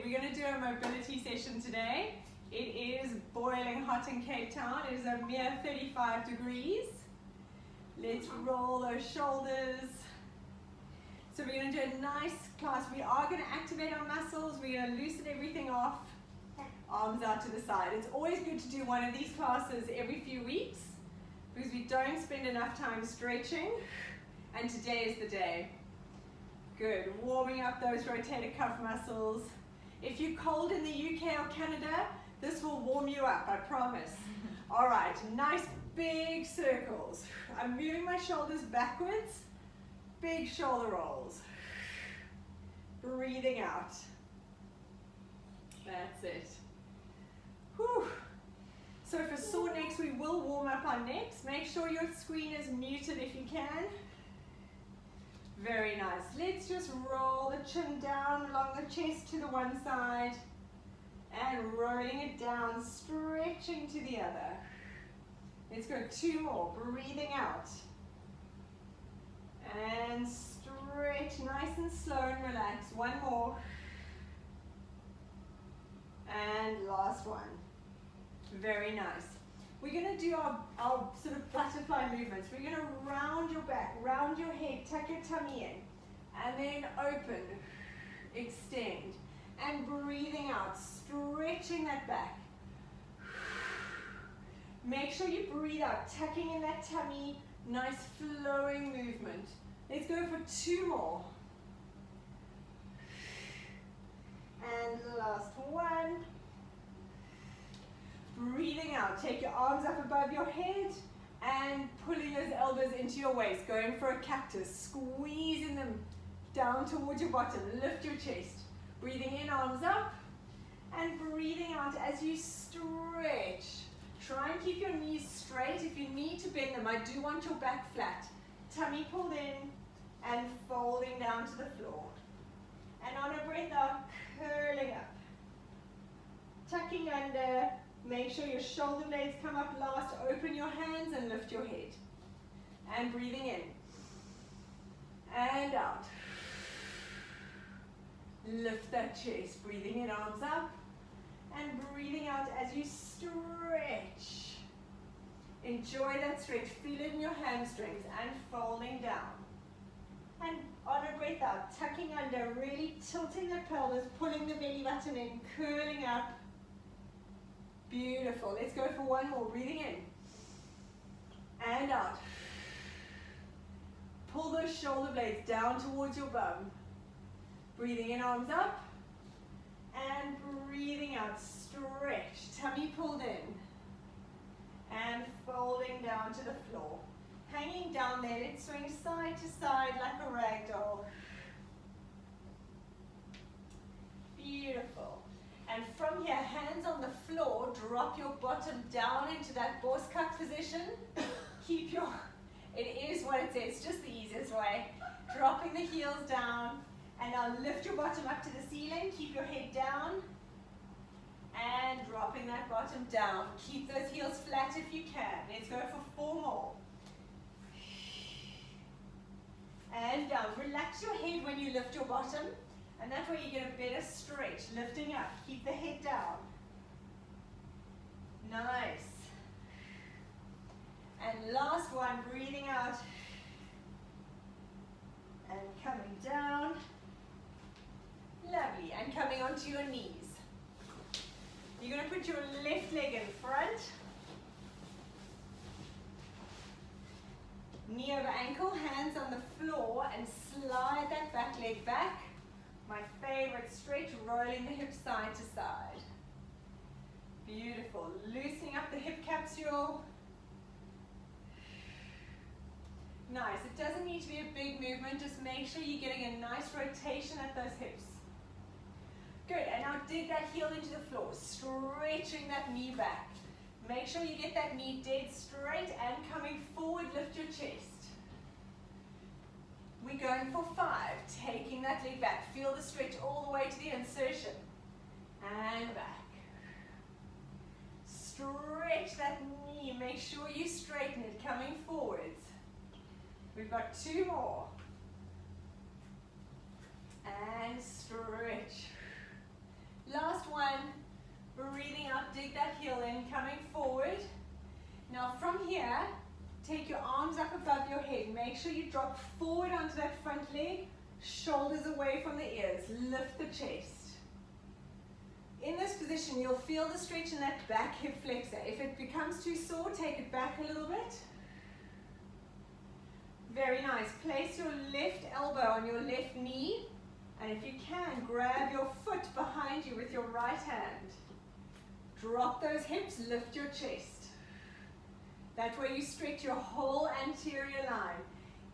we're going to do a mobility session today. It is boiling hot in Cape Town. It is a mere 35 degrees. Let's roll those shoulders. So we're going to do a nice class. We are going to activate our muscles. We're going to loosen everything off. Arms out to the side. It's always good to do one of these classes every few weeks because we don't spend enough time stretching, and today is the day. Good. Warming up those rotator cuff muscles. If you're cold in the UK or Canada, this will warm you up, I promise. All right, nice big circles. I'm moving my shoulders backwards. Big shoulder rolls. Breathing out. That's it. Whew. So for sore necks, we will warm up our necks. Make sure your screen is muted if you can. Very nice. Let's just roll the chin down along the chest to the one side and rolling it down, stretching to the other. Let's go 2 more. Breathing out. And stretch nice and slow and relax. 1 more. And last one. Very nice. We're going to do our sort of butterfly movements. We're going to round your back, round your head, tuck your tummy in, and then open, extend, and breathing out, stretching that back. Make sure you breathe out, tucking in that tummy, nice flowing movement. Let's go for 2 more. And the last one. Breathing out, take your arms up above your head and pulling those elbows into your waist, going for a cactus, squeezing them down towards your bottom, lift your chest. Breathing in, arms up, and breathing out as you stretch. Try and keep your knees straight. If you need to bend them, I do want your back flat. Tummy pulled in and folding down to the floor. And on a breath out, curling up. Tucking under. Make sure your shoulder blades come up last. Open your hands and lift your head. And breathing in. And out. Lift that chest. Breathing in, arms up. And breathing out as you stretch. Enjoy that stretch. Feel it in your hamstrings. And folding down. And on a breath out, tucking under. Really tilting the pelvis. Pulling the belly button in. Curling up. Beautiful. Let's go for 1 more. Breathing in. And out. Pull those shoulder blades down towards your bum. Breathing in, arms up. And breathing out. Stretch. Tummy pulled in. And folding down to the floor. Hanging down there. Let's swing side to side like a rag doll. Beautiful. And from here, hands on the floor, drop your bottom down into that Borscut position. Keep your, it is what it is, just the easiest way. Dropping the heels down, and now lift your bottom up to the ceiling. Keep your head down, and dropping that bottom down. Keep those heels flat if you can. Let's go for 4 more. And down. Relax your head when you lift your bottom. And that way you get a better stretch, lifting up. Keep the head down. Nice. And last one, breathing out. And coming down. Lovely. And coming onto your knees. You're going to put your left leg in front. Knee over ankle, hands on the floor, and slide that back leg back. My favorite stretch, rolling the hips side to side. Beautiful. Loosening up the hip capsule. Nice. It doesn't need to be a big movement. Just make sure you're getting a nice rotation at those hips. Good. And now dig that heel into the floor. Stretching that knee back. Make sure you get that knee dead straight and coming forward, lift your chest. We're going for 5, taking that leg back. Feel the stretch all the way to the insertion. And back. Stretch that knee. Make sure you straighten it, coming forwards. We've got 2 more. And stretch. sure you drop forward onto that front leg, shoulders away from the ears, lift the chest. In this position, you'll feel the stretch in that back hip flexor. If it becomes too sore, take it back a little bit. Very nice. Place your left elbow on your left knee, and if you can, grab your foot behind you with your right hand. Drop those hips, lift your chest. That way you stretch your whole anterior line.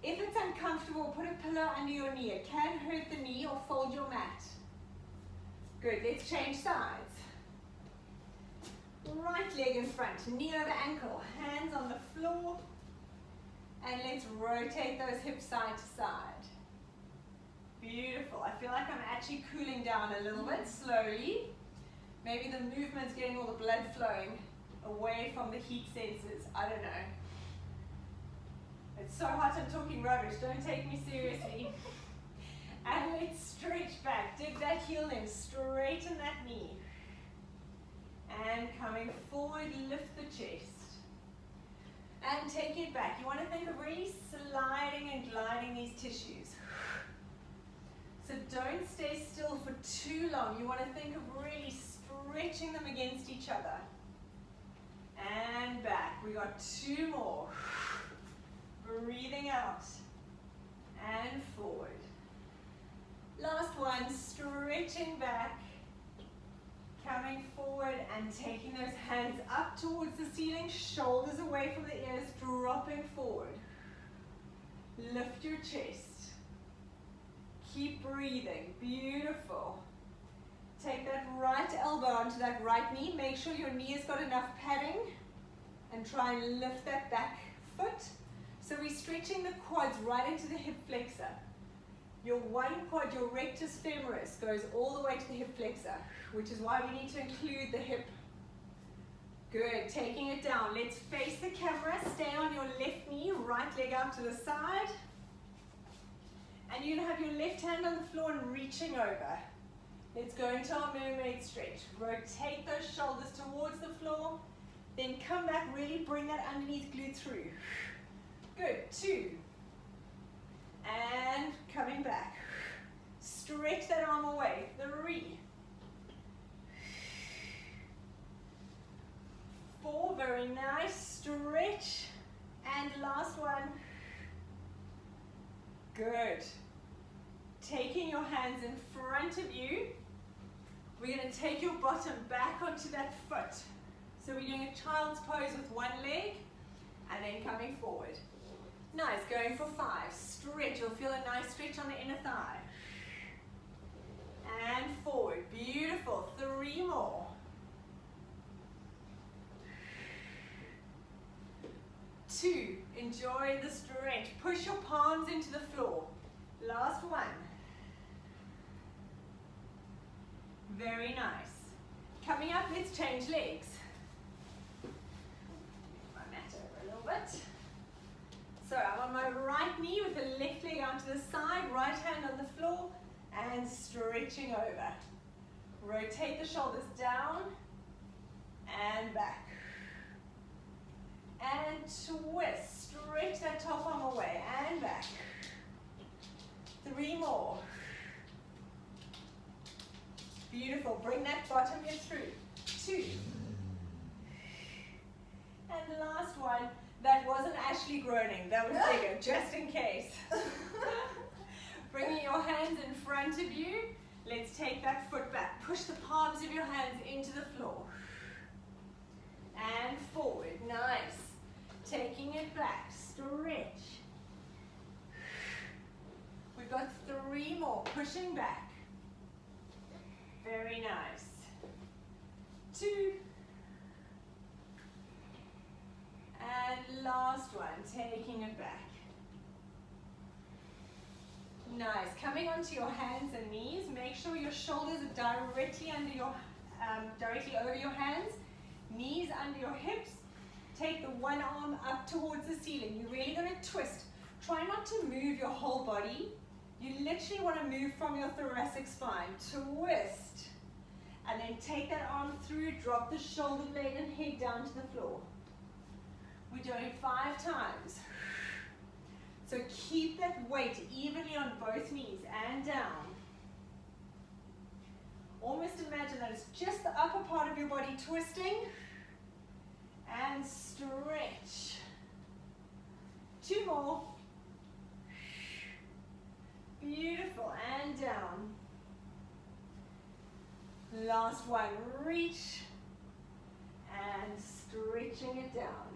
If it's uncomfortable, put a pillow under your knee. It can hurt the knee, or fold your mat. Good, let's change sides. Right leg in front, knee over ankle, hands on the floor. And let's rotate those hips side to side. Beautiful. I feel like I'm actually cooling down a little bit slowly. Maybe the movement's getting all the blood flowing away from the heat sensors. I don't know. It's so hot I'm talking rubbish. Don't take me seriously. And let's stretch back. Dig that heel in. Straighten that knee. And coming forward, lift the chest. And take it back. You want to think of really sliding and gliding these tissues. So don't stay still for too long. You want to think of really stretching them against each other. And back. We got 2 more. Breathing out. And forward. Last one. Stretching back. Coming forward and taking those hands up towards the ceiling, shoulders away from the ears, dropping forward. Lift your chest. Keep breathing. Beautiful. Take that right elbow onto that right knee. Make sure your knee has got enough padding. And try and lift that back foot. So we're stretching the quads right into the hip flexor. Your one quad, your rectus femoris, goes all the way to the hip flexor, which is why we need to include the hip. Good, taking it down. Let's face the camera. Stay on your left knee, right leg out to the side. And you're going to have your left hand on the floor and reaching over. Let's go into our mermaid stretch. Rotate those shoulders towards the floor. Then come back, really bring that underneath glute through. Good, 2. And coming back. Stretch that arm away. 3. 4, very nice. Stretch. And last one. Good. Taking your hands in front of you. We're going to take your bottom back onto that foot. So we're doing a child's pose with one leg and then coming forward. Nice, going for 5. Stretch, you'll feel a nice stretch on the inner thigh. And forward, beautiful. 3 more. 2, enjoy the stretch. Push your palms into the floor. Last one. Very nice. Coming up, let's change legs. Move my mat over a little bit. So I'm on my right knee with the left leg onto the side, right hand on the floor, and stretching over. Rotate the shoulders down and back. And twist. Stretch that top arm away and back. 3 more. Beautiful. Bring that bottom hip through. 2. And the last one. That wasn't actually groaning. That was bigger, just in case. Bringing your hands in front of you. Let's take that foot back. Push the palms of your hands into the floor. And forward. Nice. Taking it back. Stretch. We've got 3 more. Pushing back. Very nice. 2. And last one, taking it back. Nice. Coming onto your hands and knees. Make sure your shoulders are directly under your, directly over your hands. Knees under your hips. Take the one arm up towards the ceiling. You're really going to twist. Try not to move your whole body. You literally want to move from your thoracic spine. Twist. And then take that arm through. Drop the shoulder blade and head down to the floor. We're doing 5 times. So keep that weight evenly on both knees and down. Almost imagine that it's just the upper part of your body twisting. And stretch. 2 more. Beautiful, and down. Last one, reach. And stretching it down.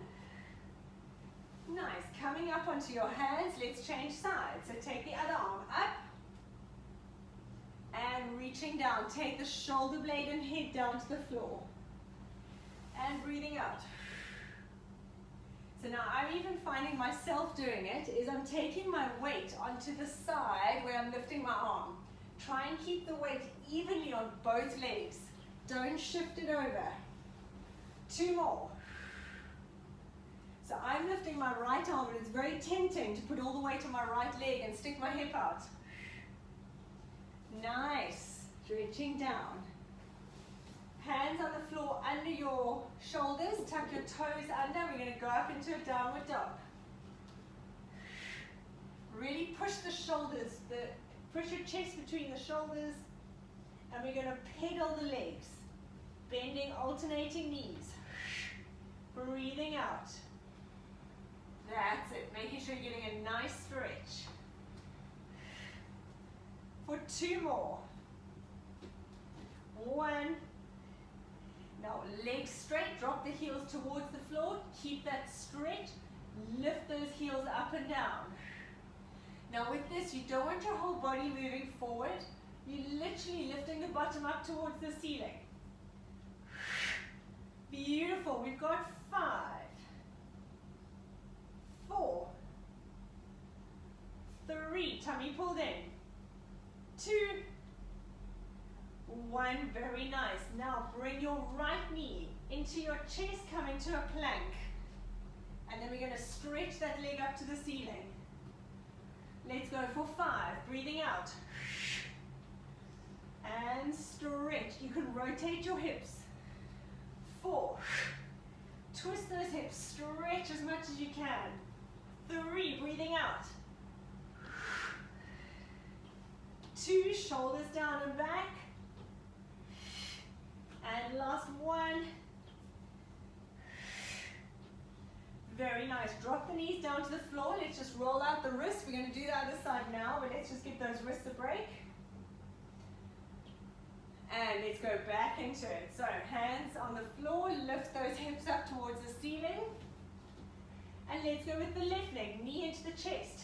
Nice, coming up onto your hands, let's change sides. So take the other arm up. And reaching down, take the shoulder blade and head down to the floor. And breathing out. So now I'm even finding myself doing it, is I'm taking my weight onto the side where I'm lifting my arm. Try and keep the weight evenly on both legs. Don't shift it over. 2 more. So I'm lifting my right arm, and it's very tempting to put all the weight on my right leg and stick my hip out. Nice. Stretching down. Hands on the floor under your shoulders. Tuck your toes under. We're going to go up into a downward dog. Really push the shoulders, push your chest between the shoulders. And we're going to pedal the legs. Bending, alternating knees. Breathing out. That's it. Making sure you're getting a nice stretch. For 2 more. 1. Now legs straight, drop the heels towards the floor, keep that stretch, lift those heels up and down. Now with this, you don't want your whole body moving forward, you're literally lifting the bottom up towards the ceiling. Beautiful, we've got 5, 4, 3, tummy pulled in, 2, 1, very nice. Now bring your right knee into your chest, coming to a plank. And then we're going to stretch that leg up to the ceiling. Let's go for 5, breathing out. And stretch. You can rotate your hips. 4, twist those hips, stretch as much as you can. 3, breathing out. 2, shoulders down and back. And last 1. Very nice. Drop the knees down to the floor. Let's just roll out the wrists. We're going to do the other side now, but let's just give those wrists a break. And let's go back into it. So hands on the floor, lift those hips up towards the ceiling. And let's go with the left leg, knee into the chest.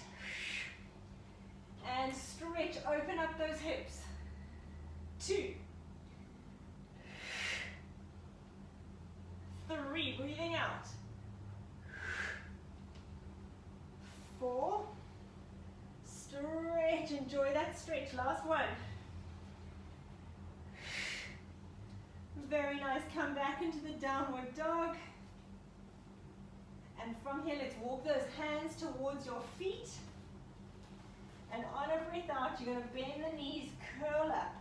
And stretch, open up those hips. 2, 3, breathing out. 4, stretch, enjoy that stretch, last 1. Very nice, come back into the downward dog. And from here, let's walk those hands towards your feet. And on a breath out, you're going to bend the knees, curl up.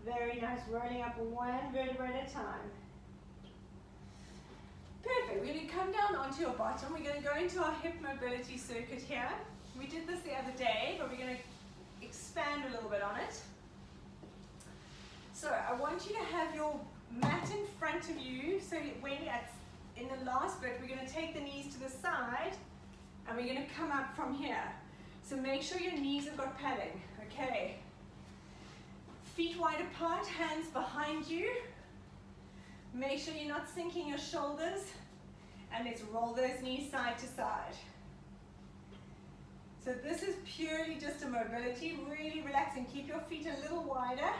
Very nice, rolling up 1 vertebra at a time. Perfect, we're going to come down onto your bottom. We're going to go into our hip mobility circuit here. We did this the other day, but we're going to expand a little bit on it. So I want you to have your mat in front of you. So when in the last bit, we're going to take the knees to the side and we're going to come up from here. So make sure your knees have got padding, okay? Feet wide apart, hands behind you. Make sure you're not sinking your shoulders. And let's roll those knees side to side. So this is purely just a mobility, really relaxing. Keep your feet a little wider.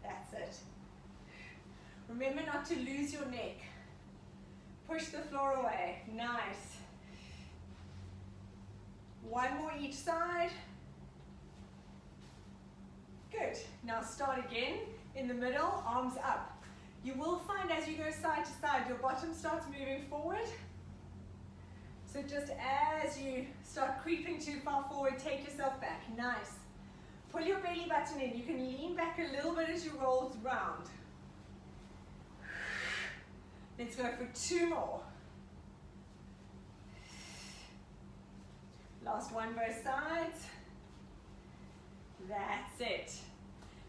That's it. Remember not to lose your neck. Push the floor away. Nice. 1 more each side. Good. Now start again. In the middle, arms up. You will find as you go side to side, your bottom starts moving forward. So just as you start creeping too far forward, take yourself back. Nice. Pull your belly button in. You can lean back a little bit as you roll round. Let's go for 2 more. Last one, both sides. That's it.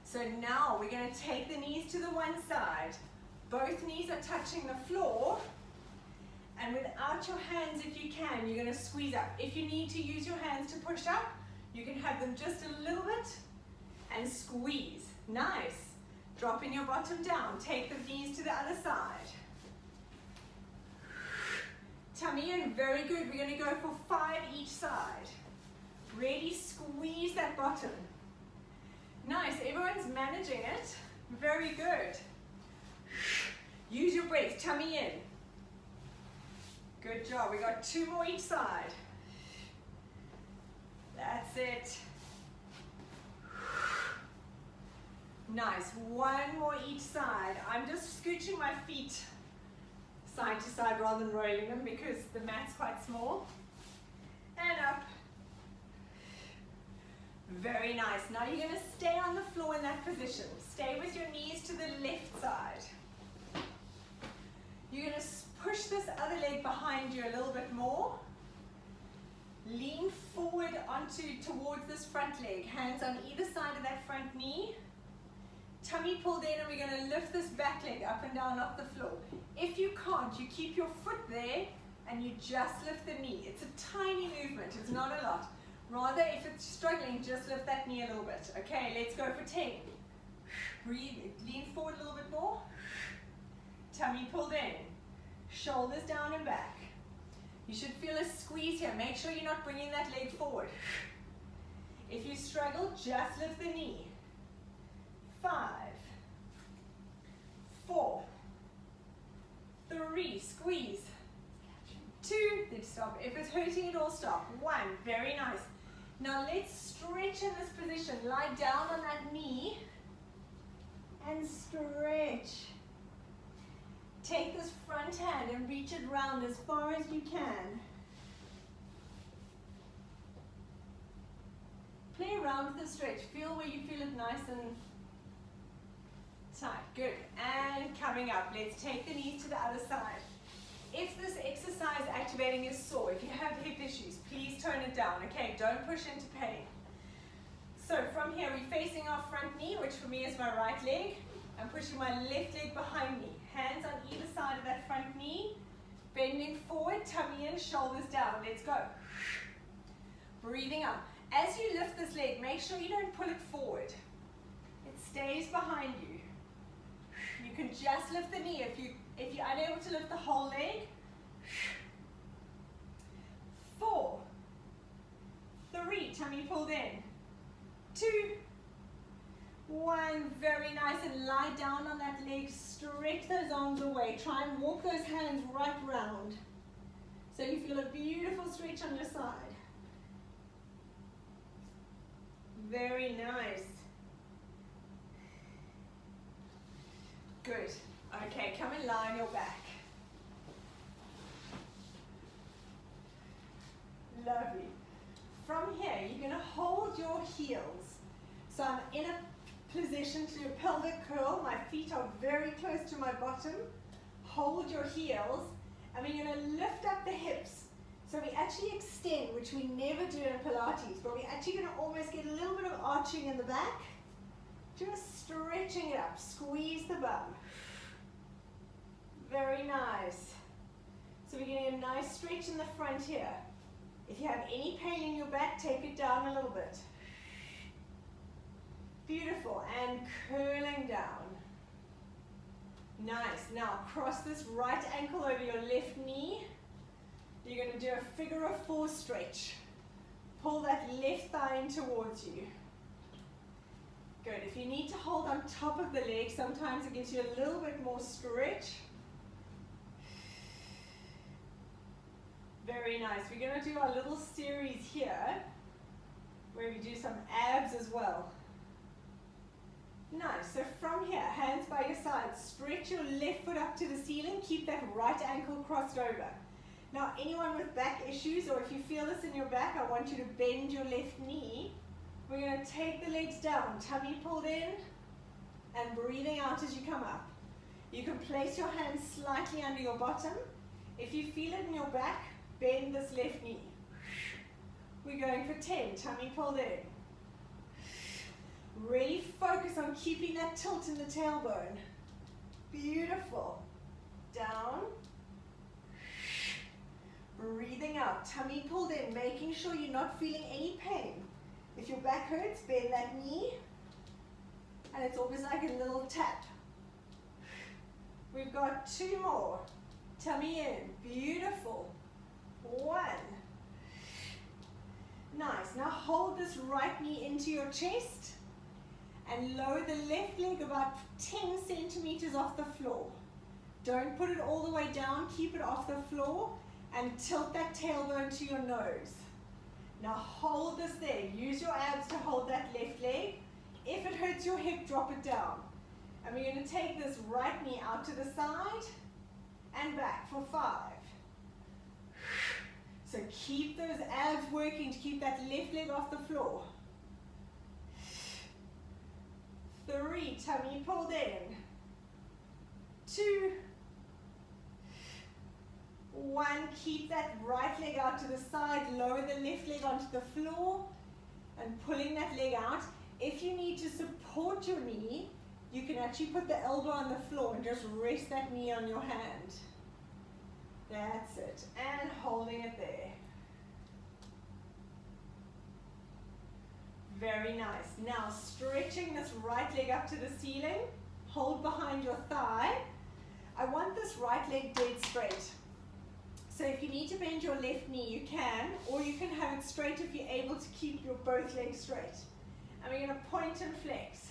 So now we're going to take the knees to the one side. Both knees are touching the floor. And without your hands, if you can, you're going to squeeze up. If you need to use your hands to push up, you can have them just a little bit and squeeze. Nice. Dropping your bottom down. Take the knees to the other side. Tummy in, very good. We're going to go for 5 each side. Really squeeze that bottom. Nice, everyone's managing it. Very good. Use your breath, tummy in. Good job, we got 2 more each side. That's it. Nice, 1 more each side. I'm just scooching my feet side to side rather than rolling them because the mat's quite small. And up. Very nice. Now you're going to stay on the floor in that position. Stay with your knees to the left side. You're going to push this other leg behind you a little bit more. Lean forward towards this front leg. Hands on either side of that front knee. Tummy pulled in, and we're going to lift this back leg up and down off the floor. If you can't, you keep your foot there and you just lift the knee. It's a tiny movement. It's not a lot. Rather, if it's struggling, just lift that knee a little bit. Okay, let's go for 10. Breathe, lean forward a little bit more. Tummy pulled in. Shoulders down and back. You should feel a squeeze here. Make sure you're not bringing that leg forward. If you struggle, just lift the knee. 5, 4, 3, squeeze. 2, then stop. If it's hurting at all, stop. 1, very nice. Now let's stretch in this position. Lie down on that knee and stretch. Take this front hand and reach it round as far as you can. Play around with the stretch. Feel where you feel it nice and tight. Good. And coming up, let's take the knees to the other side. If this exercise activating is sore, if you have hip issues, please tone it down, okay? Don't push into pain. So from here, we're facing our front knee, which for me is my right leg. I'm pushing my left leg behind me. Hands on either side of that front knee. Bending forward, tummy in, shoulders down. Let's go. Breathing out. As you lift this leg, make sure you don't pull it forward. It stays behind you. You can just lift the knee if you're unable to lift the whole leg. 4, 3, tummy pulled in. 2, 1, very nice, and lie down on that leg, stretch those arms away. Try and walk those hands right round. So you feel a beautiful stretch on your side. Very nice. Good. Okay, come and lie on your back. Lovely. From here, you're going to hold your heels. So I'm in a position to do a pelvic curl. My feet are very close to my bottom. Hold your heels. And we're going to lift up the hips. So we actually extend, which we never do in Pilates, but we're actually going to almost get a little bit of arching in the back. Just stretching it up. Squeeze the bum. Very nice. So we're getting a nice stretch in the front here. If you have any pain in your back, take it down a little bit. Beautiful. And curling down. Nice. Now cross this right ankle over your left knee. You're going to do a figure of 4 stretch. Pull that left thigh in towards you. Good. If you need to hold on top of the leg, sometimes it gives you a little bit more stretch. Very nice. We're going to do our little series here where we do some abs as well. Nice. So from here, hands by your side, stretch your left foot up to the ceiling. Keep that right ankle crossed over. Now, anyone with back issues, or if you feel this in your back, I want you to bend your left knee. We're going to take the legs down, tummy pulled in, and breathing out as you come up. You can place your hands slightly under your bottom. If you feel it in your back, bend this left knee. We're going for 10, tummy pulled in. Really focus on keeping that tilt in the tailbone. Beautiful. Down. Breathing out, tummy pulled in, making sure you're not feeling any pain. If your back hurts, bend that knee, and it's almost like a little tap. We've got 2 more. Tummy in, beautiful. 1. Nice, now hold this right knee into your chest, and lower the left leg about 10 centimeters off the floor. Don't put it all the way down, keep it off the floor, and tilt that tailbone to your nose. Now hold this there. Use your abs to hold that left leg. If it hurts your hip, drop it down. And we're going to take this right knee out to the side and back for 5. So keep those abs working to keep that left leg off the floor. 3, tummy pulled in. 2, 1, keep that right leg out to the side, lower the left leg onto the floor, and pulling that leg out. If you need to support your knee, you can actually put the elbow on the floor and just rest that knee on your hand. That's it, and holding it there. Very nice. Now stretching this right leg up to the ceiling, hold behind your thigh. I want this right leg dead straight. So if you need to bend your left knee, you can, or you can have it straight if you're able to keep your both legs straight. And we're going to point and flex.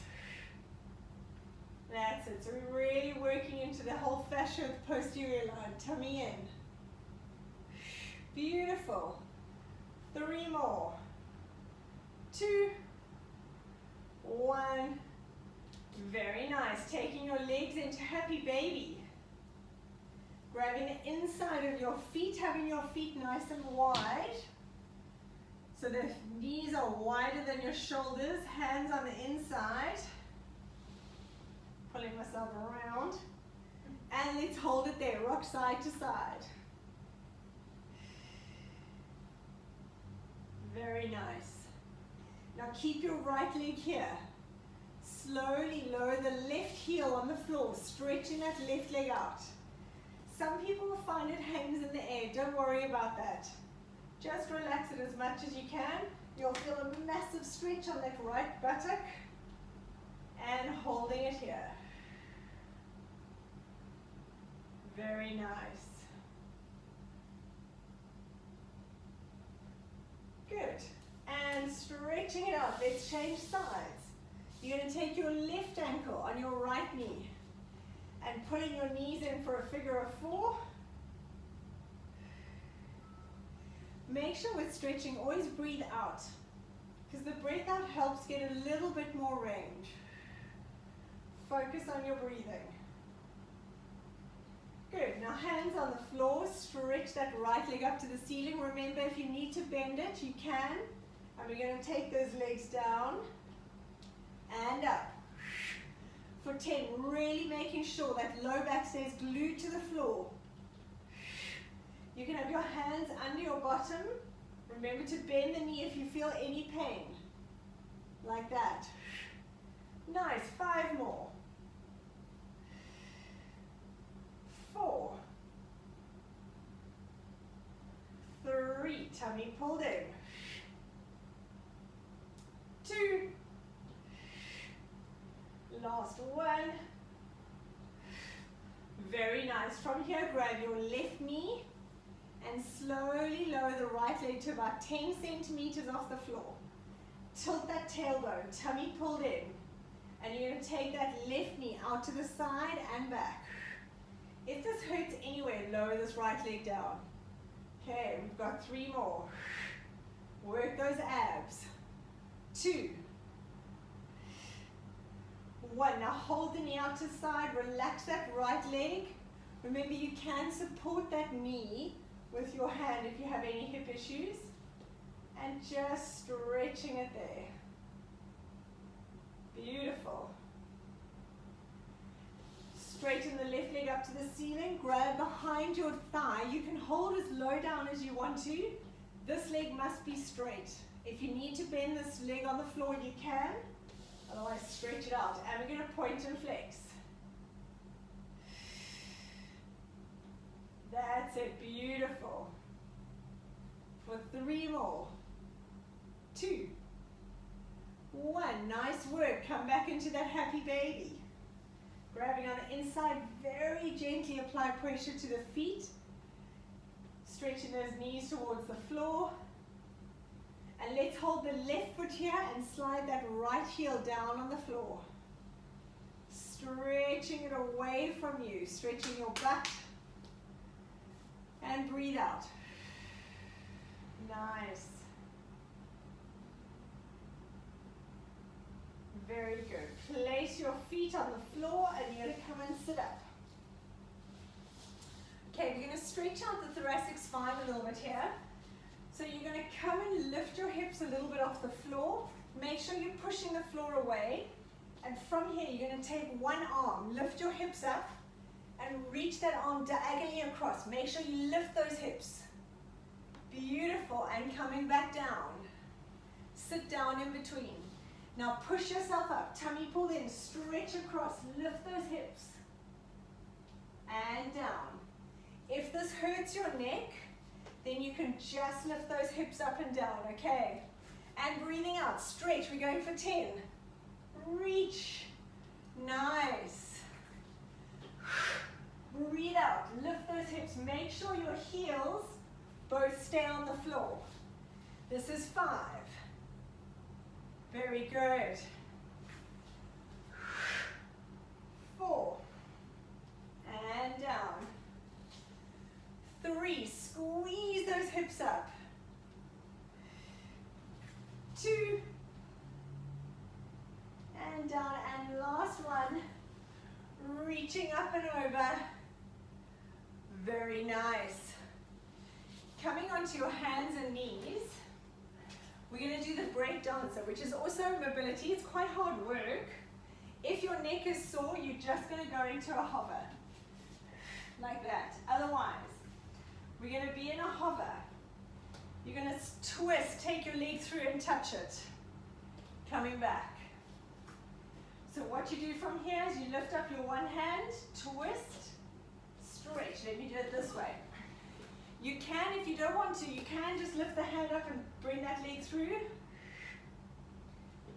That's it. So we're really working into the whole fascia of the posterior line. Tummy in. Beautiful. 3 more. 2, 1. Very nice. Taking your legs into happy baby. Grabbing the inside of your feet, having your feet nice and wide. So the knees are wider than your shoulders, hands on the inside. Pulling myself around. And let's hold it there, rock side to side. Very nice. Now keep your right leg here. Slowly lower the left heel on the floor, stretching that left leg out. Some people will find it hangs in the air. Don't worry about that. Just relax it as much as you can. You'll feel a massive stretch on that right buttock. And holding it here. Very nice. Good. And stretching it out. Let's change sides. You're going to take your left ankle on your right knee and pulling your knees in for a figure of 4. Make sure with stretching, always breathe out, because the breath out helps get a little bit more range. Focus on your breathing. Good. Now hands on the floor, stretch that right leg up to the ceiling. Remember, if you need to bend it, you can. And we're going to take those legs down and up. For 10, really making sure that low back stays glued to the floor. You can have your hands under your bottom. Remember to bend the knee if you feel any pain. Like that. Nice. 5 more. 4. 3. Tummy pulled in. 2. Last 1. Very nice. From here, grab your left knee and slowly lower the right leg to about 10 centimeters off the floor. Tilt that tailbone, tummy pulled in. And you're going to take that left knee out to the side and back. If this hurts anywhere, lower this right leg down. Okay, we've got 3 more. Work those abs. 2. 1. Now hold the knee out to the side, relax that right leg. Remember, you can support that knee with your hand if you have any hip issues. And just stretching it there. Beautiful. Straighten the left leg up to the ceiling, grab behind your thigh. You can hold as low down as you want to. This leg must be straight. If you need to bend this leg on the floor, you can. Otherwise, stretch it out. And we're going to point and flex. That's it. Beautiful. For 3 more. 2, 1. Nice work. Come back into that happy baby. Grabbing on the inside, very gently apply pressure to the feet. Stretching those knees towards the floor. And let's hold the left foot here and slide that right heel down on the floor. Stretching it away from you. Stretching your butt. And breathe out. Nice. Very good. Place your feet on the floor and you're going to come and sit up. Okay, we're going to stretch out the thoracic spine a little bit here. So you're going to come and lift your hips a little bit off the floor. Make sure you're pushing the floor away. And from here, you're going to take one arm, lift your hips up, and reach that arm diagonally across. Make sure you lift those hips. Beautiful. And coming back down. Sit down in between. Now push yourself up. Tummy pulled in. Stretch across. Lift those hips. And down. If this hurts your neck, then you can just lift those hips up and down, okay? And breathing out, stretch, we're going for 10. Reach, nice. Breathe out, lift those hips, make sure your heels both stay on the floor. This is 5. Very good. 4. And down. 3, squeeze those hips up. 2, and down, and last one, reaching up and over. Very nice. Coming onto your hands and knees, we're going to do the Breakdancer, which is also mobility. It's quite hard work. If your neck is sore, you're just going to go into a hover, like that. Otherwise, we're going to be in a hover. You're going to twist, take your leg through and touch it. Coming back. So what you do from here is you lift up your one hand, twist, stretch. Let me do it this way. You can, if you don't want to, you can just lift the hand up and bring that leg through.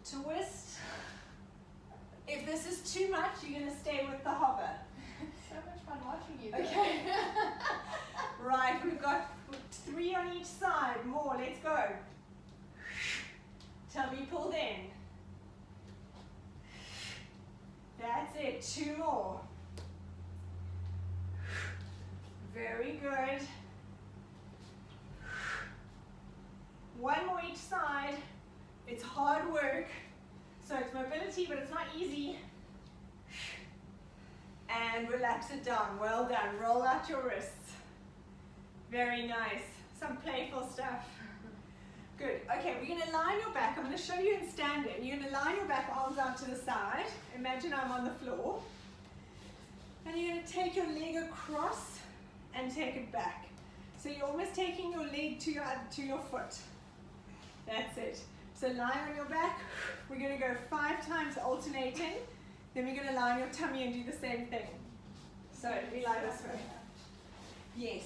Twist. If this is too much, you're going to stay with the hover. So much fun watching you do. Okay. Right, we've got 3 on each side. More, let's go. Tummy pulled in. That's it, 2 more. Very good. 1 more each side. It's hard work. So it's mobility, but it's not easy. And relax it down. Well done. Roll out your wrists. Very nice. Some playful stuff. Good. Okay, we're going to lie on your back. I'm going to show you in standing. You're going to lie on your back, arms out to the side. Imagine I'm on the floor. And you're going to take your leg across and take it back. So you're almost taking your leg to your foot. That's it. So lie on your back. We're going to go 5 times alternating. Then we're going to lie on your tummy and do the same thing. So we lie this way. Yes.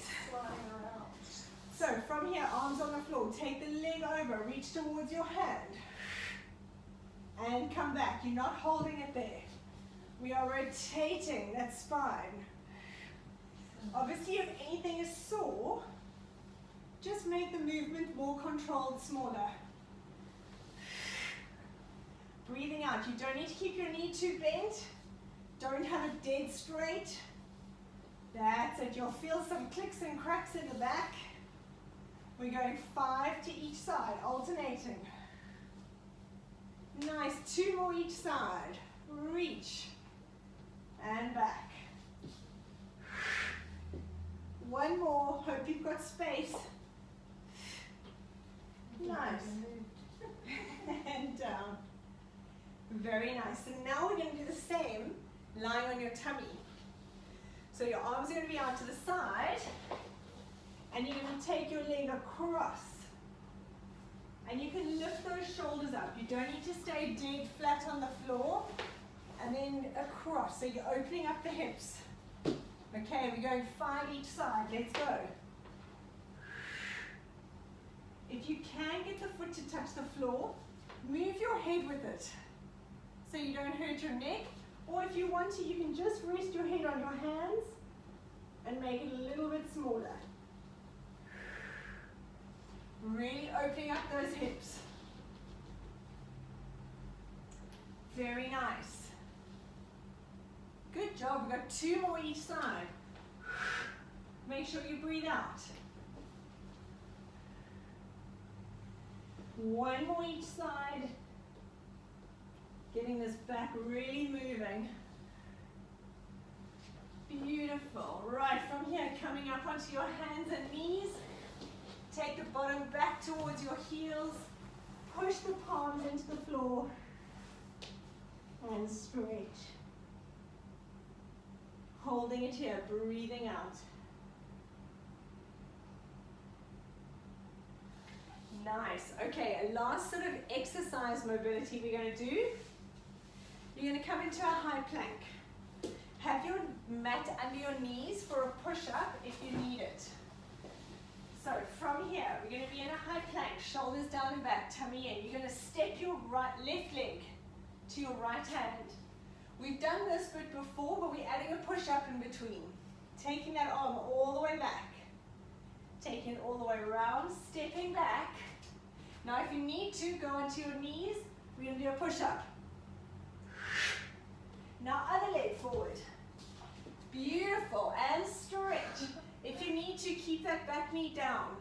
So from here, arms on the floor. Take the leg over. Reach towards your hand. And come back. You're not holding it there. We are rotating that spine. Obviously, if anything is sore, just make the movement more controlled, smaller. Breathing out. You don't need to keep your knee too bent. Don't have it dead straight. That's it. You'll feel some clicks and cracks in the back. We're going 5 to each side, alternating. Nice. 2 more each side. Reach. And back. 1 more. Hope you've got space. Nice. And down. Very nice. So now we're going to do the same, lying on your tummy. So your arms are going to be out to the side, and you're going to take your leg across. And you can lift those shoulders up. You don't need to stay dead flat on the floor. And then across, so you're opening up the hips. Okay, we're going 5 each side. Let's go. If you can get the foot to touch the floor, move your head with it so you don't hurt your neck. Or if you want to, you can just rest your head on your hands and make it a little bit smaller. Really opening up those hips. Very nice. Good job. We've got 2 more each side. Make sure you breathe out. 1 more each side. Getting this back really moving. Beautiful. Right, from here, coming up onto your hands and knees. Take the bottom back towards your heels. Push the palms into the floor. And stretch. Holding it here, breathing out. Nice. Okay, a last sort of exercise mobility we're going to do. You're going to come into a high plank. Have your mat under your knees for a push-up if you need it. So from here, we're going to be in a high plank, shoulders down and back, tummy in. You're going to step your left leg to your right hand. We've done this bit before, but we're adding a push-up in between. Taking that arm all the way back. Taking it all the way around, stepping back. Now if you need to, go onto your knees. We're going to do a push-up. Now other leg forward. Beautiful, and stretch. If you need to, keep that back knee down.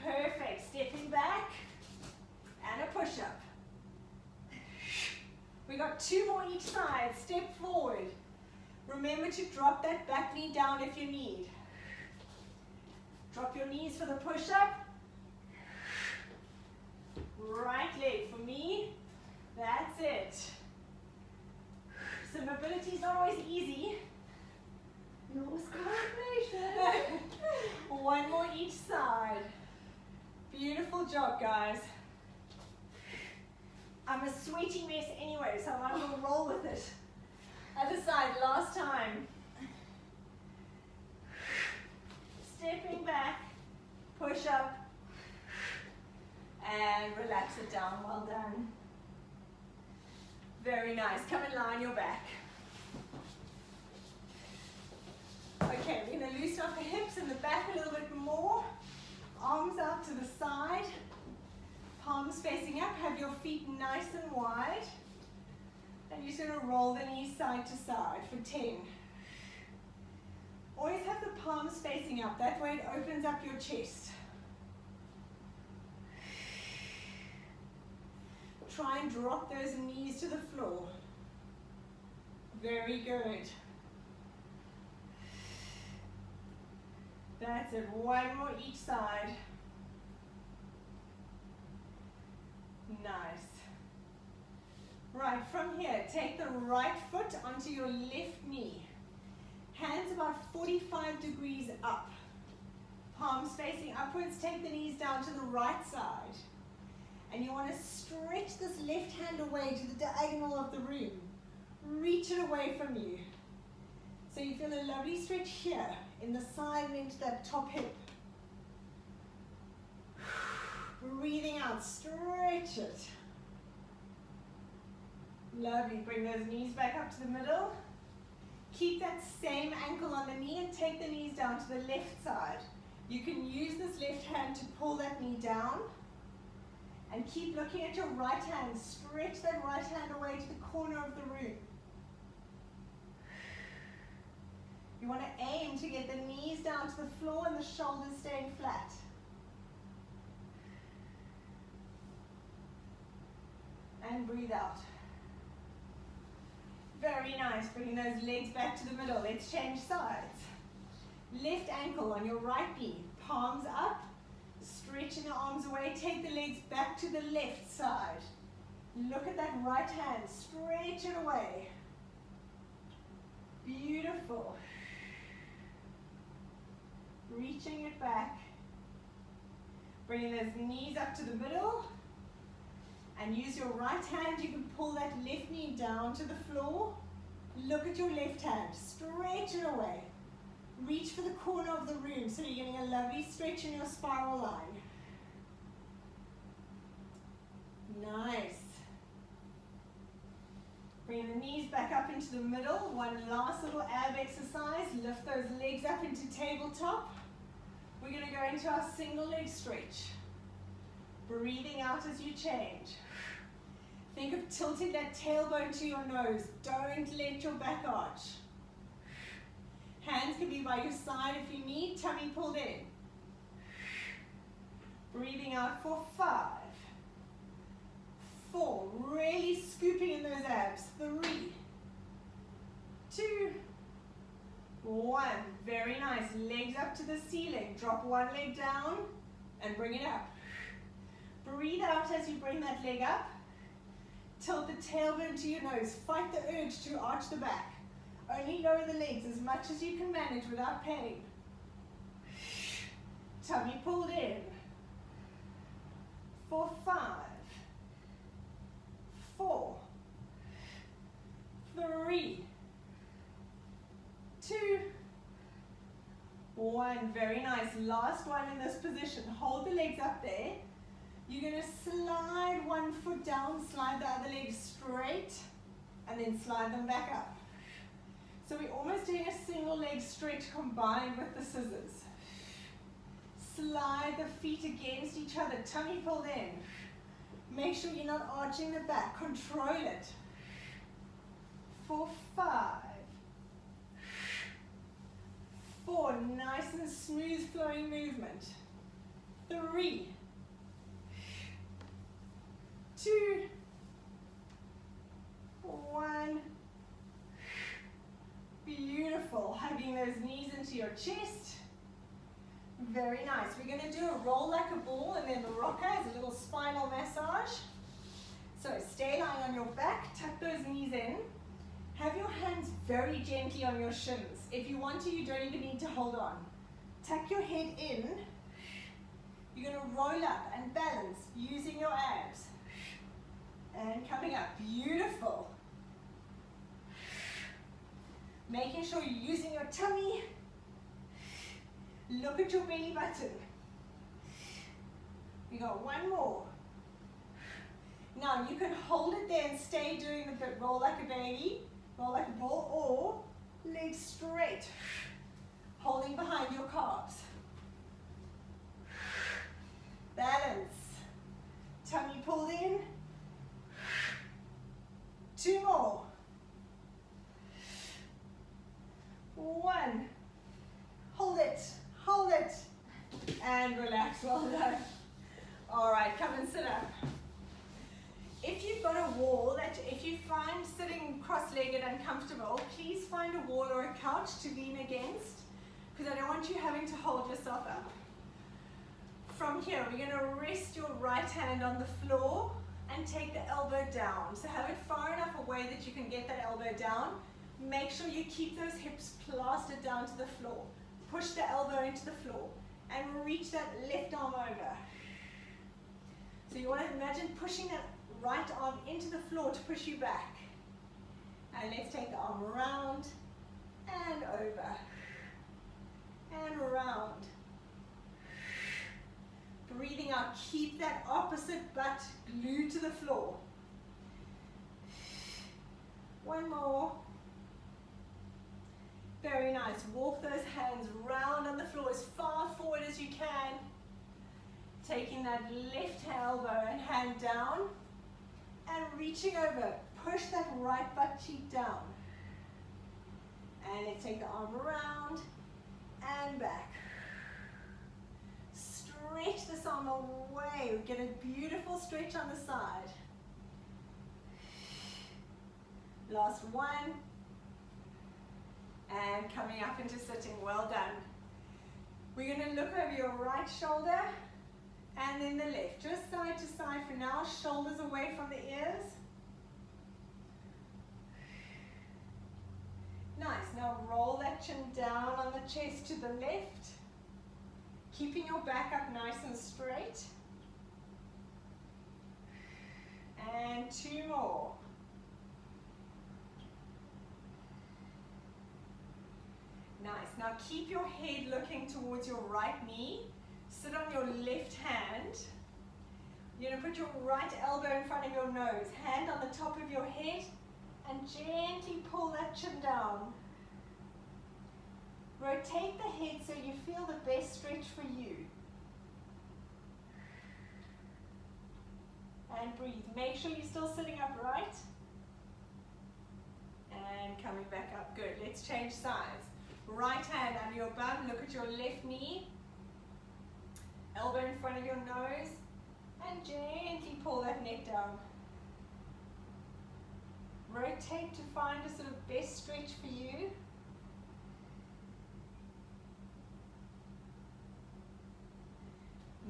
Perfect, stepping back, and a push-up. We got 2 more each side, step forward. Remember to drop that back knee down if you need. Drop your knees for the push-up. Right leg for me. That's it. So mobility is not always easy. No coordination. 1 more each side. Beautiful job, guys. I'm a sweaty mess anyway, so I'm going to roll with it. Other side, last time. Stepping back, push up, and relax it down. Well done. Very nice. Come and lie on your back. Okay, we're going to loosen up the hips and the back a little bit more. Arms out to the side. Palms facing up. Have your feet nice and wide. And you're just going to roll the knees side to side for 10. Always have the palms facing up. That way it opens up your chest. Try and drop those knees to the floor. Very good. That's it. 1 more each side. Nice. Right, from here, take the right foot onto your left knee. Hands about 45 degrees up. Palms facing upwards. Take the knees down to the right side. And you want to stretch this left hand away to the diagonal of the room. Reach it away from you. So you feel a lovely stretch here in the side and into that top hip. Breathing out, stretch it. Lovely, bring those knees back up to the middle. Keep that same ankle on the knee and take the knees down to the left side. You can use this left hand to pull that knee down. And keep looking at your right hand. Stretch that right hand away to the corner of the room. You want to aim to get the knees down to the floor and the shoulders staying flat. And breathe out. Very nice. Bringing those legs back to the middle. Let's change sides. Left ankle on your right knee. Palms up. Stretching the arms away. Take the legs back to the left side. Look at that right hand. Stretch it away. Beautiful. Reaching it back. Bringing those knees up to the middle. And use your right hand, you can pull that left knee down to the floor. Look at your left hand, stretch it away. Reach for the corner of the room so you're getting a lovely stretch in your spiral line. Nice. Bring the knees back up into the middle. One last little ab exercise. Lift those legs up into tabletop. We're going to go into our single leg stretch. Breathing out as you change. Think of tilting that tailbone to your nose. Don't let your back arch. Hands can be by your side if you need. Tummy pulled in. Breathing out for 5, 4. Really scooping in those abs. 3, 2, 1. Very nice. Legs up to the ceiling. Drop one leg down and bring it up. Breathe out as you bring that leg up. Tilt the tailbone to your nose. Fight the urge to arch the back. Only lower the legs as much as you can manage without pain. Tummy pulled in. For 5, 4, 3, 2, 1. Very nice. Last one in this position. Hold the legs up there. You're going to slide one foot down, slide the other leg straight, and then slide them back up. So we're almost doing a single leg stretch combined with the scissors. Slide the feet against each other, tummy pulled in. Make sure you're not arching the back, control it. For 5, 4, nice and smooth flowing movement. 3, 2, 1. Beautiful. Hugging those knees into your chest. Very nice. We're going to do a roll like a ball, and then the rocker is a little spinal massage. So stay lying on your back, tuck those knees in. Have your hands very gently on your shins. If you want to, you don't even need to hold on. Tuck your head in. You're going to roll up and balance using your abs. And coming up. Beautiful. Making sure you're using your tummy. Look at your belly button. We got one more. Now you can hold it there and stay doing the roll like a baby, roll like a ball, or legs straight, holding behind your calves. Balance. Tummy pulled in. 2 more. 1. Hold it, and relax. Well done. All right, come and sit up. If you've got a wall that, if you find sitting cross-legged uncomfortable, please find a wall or a couch to lean against, because I don't want you having to hold yourself up. From here, we're going to rest your right hand on the floor and take the elbow down. So have it far enough away that you can get that elbow down. Make sure you keep those hips plastered down to the floor. Push the elbow into the floor and reach that left arm over. So you want to imagine pushing that right arm into the floor to push you back. And let's take the arm around and over and around. Breathing out, keep that opposite butt glued to the floor. One more. Very nice. Walk those hands round on the floor as far forward as you can. Taking that left elbow and hand down and reaching over. Push that right butt cheek down. And let's take the arm around and back. Stretch this arm away. Get a beautiful stretch on the side. Last one. And coming up into sitting. Well done. We're going to look over your right shoulder and then the left. Just side to side for now. Shoulders away from the ears. Nice. Now roll that chin down on the chest to the left. Keeping your back up nice and straight. And 2 more. Nice. Now keep your head looking towards your right knee. Sit on your left hand. You're going to put your right elbow in front of your nose. Hand on the top of your head and gently pull that chin down. Rotate the head so you feel the best stretch for you. And breathe. Make sure you're still sitting upright. And coming back up. Good. Let's change sides. Right hand under your bum. Look at your left knee. Elbow in front of your nose. And gently pull that neck down. Rotate to find a sort of best stretch for you.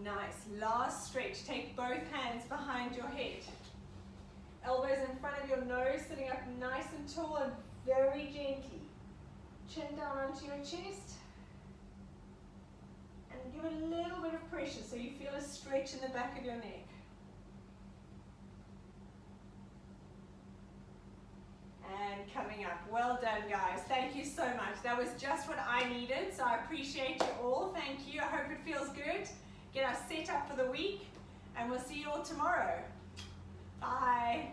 Nice. Last stretch. Take both hands behind your head. Elbows in front of your nose, sitting up nice and tall and very gently. Chin down onto your chest. And give it a little bit of pressure so you feel a stretch in the back of your neck. And coming up. Well done, guys. Thank you so much. That was just what I needed, so I appreciate you all. Thank you. I hope it feels good. Get us set up for the week, and we'll see you all tomorrow. Bye.